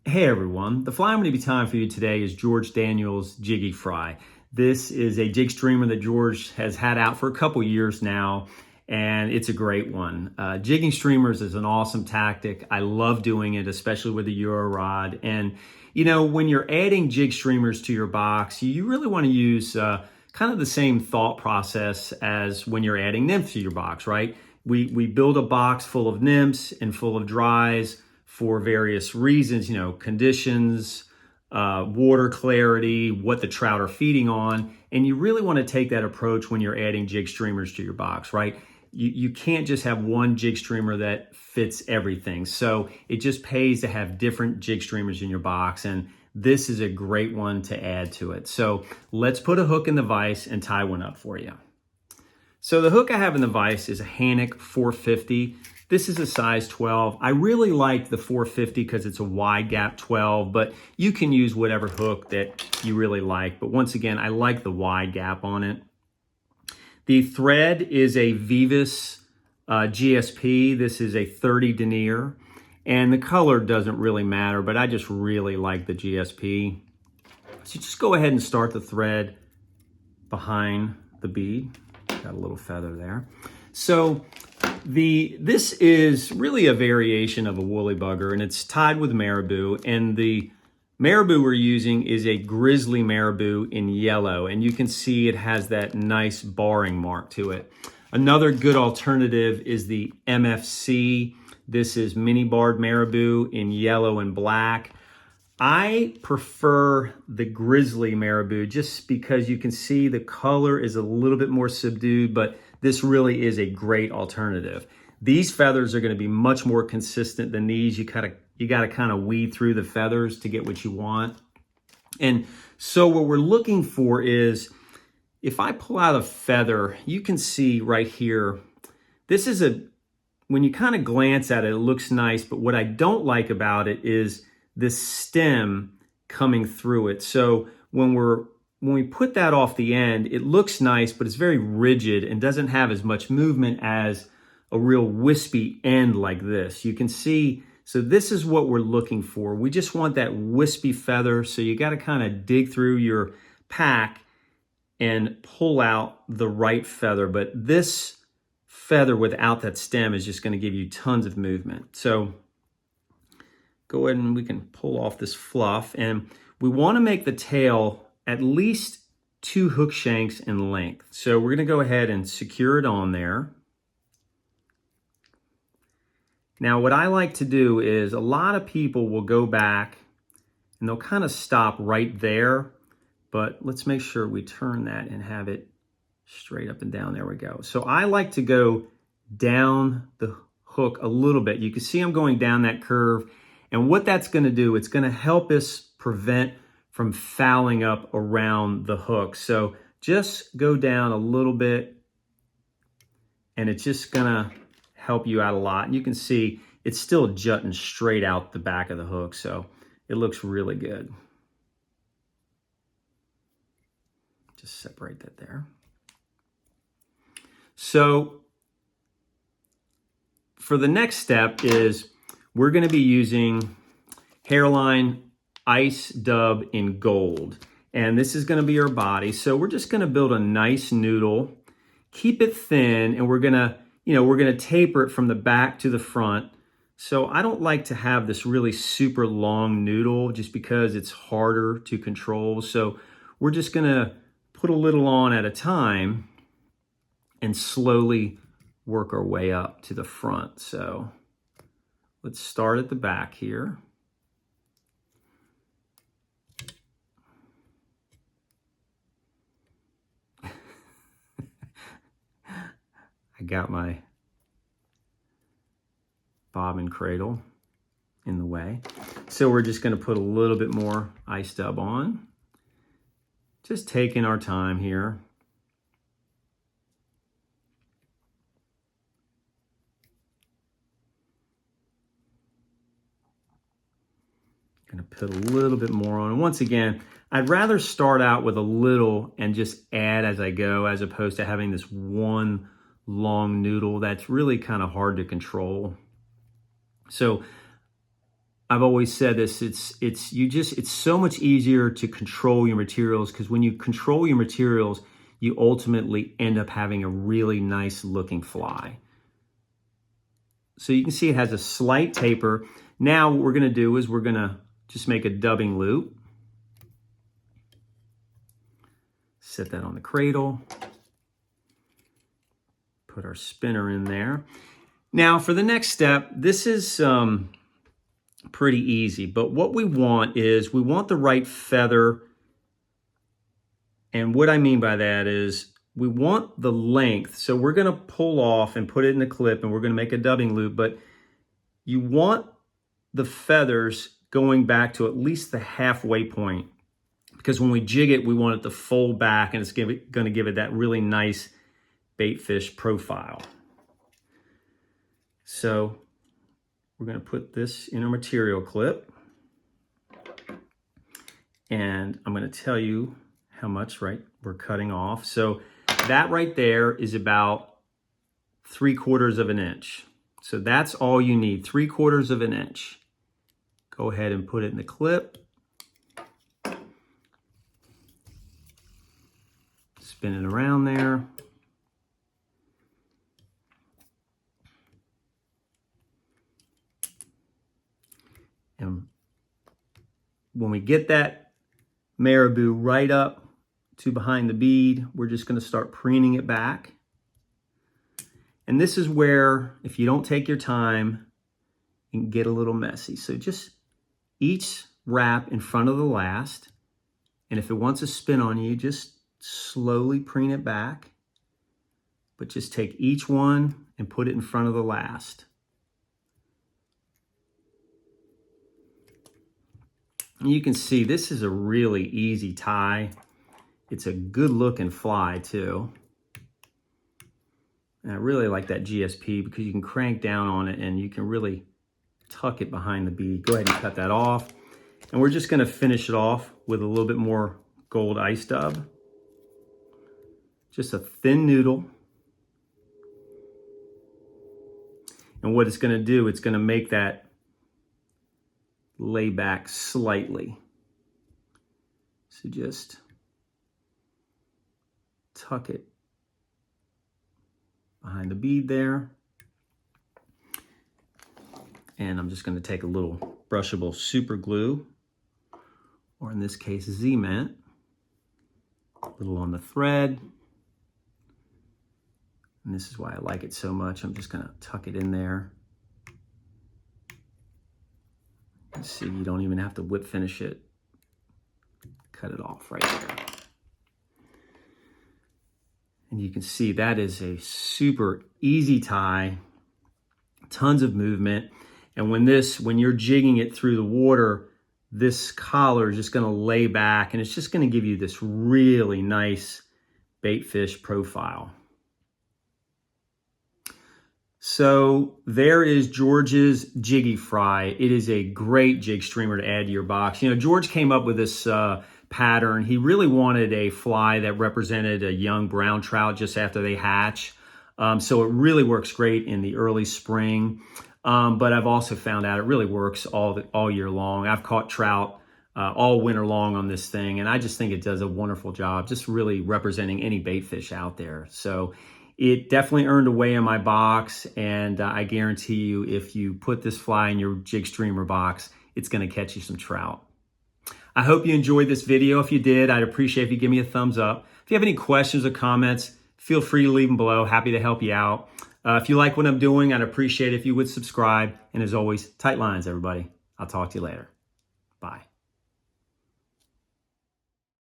Hey everyone, the fly I'm going to be tying for you today is George Daniels' Jiggy Fry. This is a jig streamer that George has had out for a couple years now, and it's a great one. Jigging streamers is an awesome tactic. I love doing it, especially with the Euro rod. And you know, when you're adding jig streamers to your box, you really want to use kind of the same thought process as when you're adding nymphs to your box, right? We build a box full of nymphs and full of dries for various reasons, you know, conditions, water clarity, what the trout are feeding on. And you really want to take that approach when you're adding jig streamers to your box, right? You can't just have one jig streamer that fits everything. So it just pays to have different jig streamers in your box. And this is a great one to add to it. So let's put a hook in the vise and tie one up for you. So the hook I have in the vise is a Hanak 450. This is a size 12. I really like the 450 because it's a wide gap 12, but you can use whatever hook that you really like. But once again, I like the wide gap on it. The thread is a Veevus GSP. This is a 30 denier, and the color doesn't really matter, but I just really like the GSP. So just go ahead and start the thread behind the bead. Got a little feather there. So this is really a variation of a woolly bugger, and it's tied with marabou, and the marabou we're using is a Grizzly Marabou in yellow, and you can see it has that nice barring mark to it. Another good alternative is the MFC. This is mini barred marabou in yellow and black. I prefer the Grizzly Marabou just because you can see the color is a little bit more subdued, but this really is a great alternative. These feathers are going to be much more consistent than these. You got to kind of weed through the feathers to get what you want. And so what we're looking for is, if I pull out a feather, you can see right here, this is when you kind of glance at it, it looks nice, but what I don't like about it is this stem coming through it. So when we put that off the end, it looks nice, but it's very rigid and doesn't have as much movement as a real wispy end like this. You can see, so this is what we're looking for. We just want that wispy feather, so you got to kind of dig through your pack and pull out the right feather. But this feather without that stem is just going to give you tons of movement. So go ahead and we can pull off this fluff, and we want to make the tail at least 2 hook shanks in length. So we're going to go ahead and secure it on there. Now what I like to do is, a lot of people will go back and they'll kind of stop right there, but let's make sure we turn that and have it straight up and down. There we go. So I like to go down the hook a little bit. You can see I'm going down that curve, and what that's going to do, it's going to help us prevent from fouling up around the hook. So just go down a little bit, and it's just gonna help you out a lot. And you can see it's still jutting straight out the back of the hook, so it looks really good. Just separate that there. So for the next step is, we're gonna be using Harleline Ice Dub in gold, and this is going to be our body. So we're just going to build a nice noodle, keep it thin, and we're going to taper it from the back to the front. So I don't like to have this really super long noodle just because it's harder to control. So we're just going to put a little on at a time and slowly work our way up to the front. So let's start at the back here. I got my bobbin cradle in the way. So we're just going to put a little bit more ice dub on. Just taking our time here. Going to put a little bit more on. And once again, I'd rather start out with a little and just add as I go, as opposed to having this one long noodle that's really kind of hard to control. So I've always said this, it's so much easier to control your materials, because when you control your materials, you ultimately end up having a really nice looking fly. So you can see it has a slight taper. Now what we're gonna do is we're gonna just make a dubbing loop. Set that on the cradle. Put our spinner in there. Now for the next step, this is pretty easy, but what we want is we want the right feather. And what I mean by that is we want the length. So we're gonna pull off and put it in the clip, and we're gonna make a dubbing loop, but you want the feathers going back to at least the halfway point, because when we jig it, we want it to fold back, and it's gonna give it that really nice baitfish profile. So we're gonna put this in our material clip, and I'm gonna tell you how much, right, we're cutting off. So that right there is about 3/4 of an inch. So that's all you need, 3/4 of an inch. Go ahead and put it in the clip. Spin it around there. And when we get that marabou right up to behind the bead, we're just going to start preening it back. And this is where, if you don't take your time, it can get a little messy. So just each wrap in front of the last. And if it wants to spin on you, just slowly preen it back. But just take each one and put it in front of the last. And you can see this is a really easy tie. It's a good looking fly too. And I really like that GSP because you can crank down on it and you can really tuck it behind the bead. Go ahead and cut that off. And we're just gonna finish it off with a little bit more gold ice dub. Just a thin noodle. And what it's gonna do, it's gonna make that lay back slightly. So just tuck it behind the bead there. And I'm just going to take a little brushable super glue, or in this case Z-Ment, a little on the thread. And this is why I like it so much. I'm just going to tuck it in there. See, you don't even have to whip finish it. Cut it off right there. And you can see that is a super easy tie, tons of movement. And when you're jigging it through the water, this collar is just gonna lay back and it's just gonna give you this really nice baitfish profile. So there is George's Jiggy Fry. It is a great jig streamer to add to your box. You know, George came up with this pattern. He really wanted a fly that represented a young brown trout just after they hatch. So it really works great in the early spring. But I've also found out it really works all year long. I've caught trout all winter long on this thing, and I just think it does a wonderful job, just really representing any baitfish out there. So it definitely earned a way in my box, and I guarantee you if you put this fly in your jig streamer box, it's gonna catch you some trout. I hope you enjoyed this video. If you did, I'd appreciate if you give me a thumbs up. If you have any questions or comments, feel free to leave them below. Happy to help you out. If you like what I'm doing, I'd appreciate if you would subscribe. And as always, tight lines, everybody. I'll talk to you later. Bye.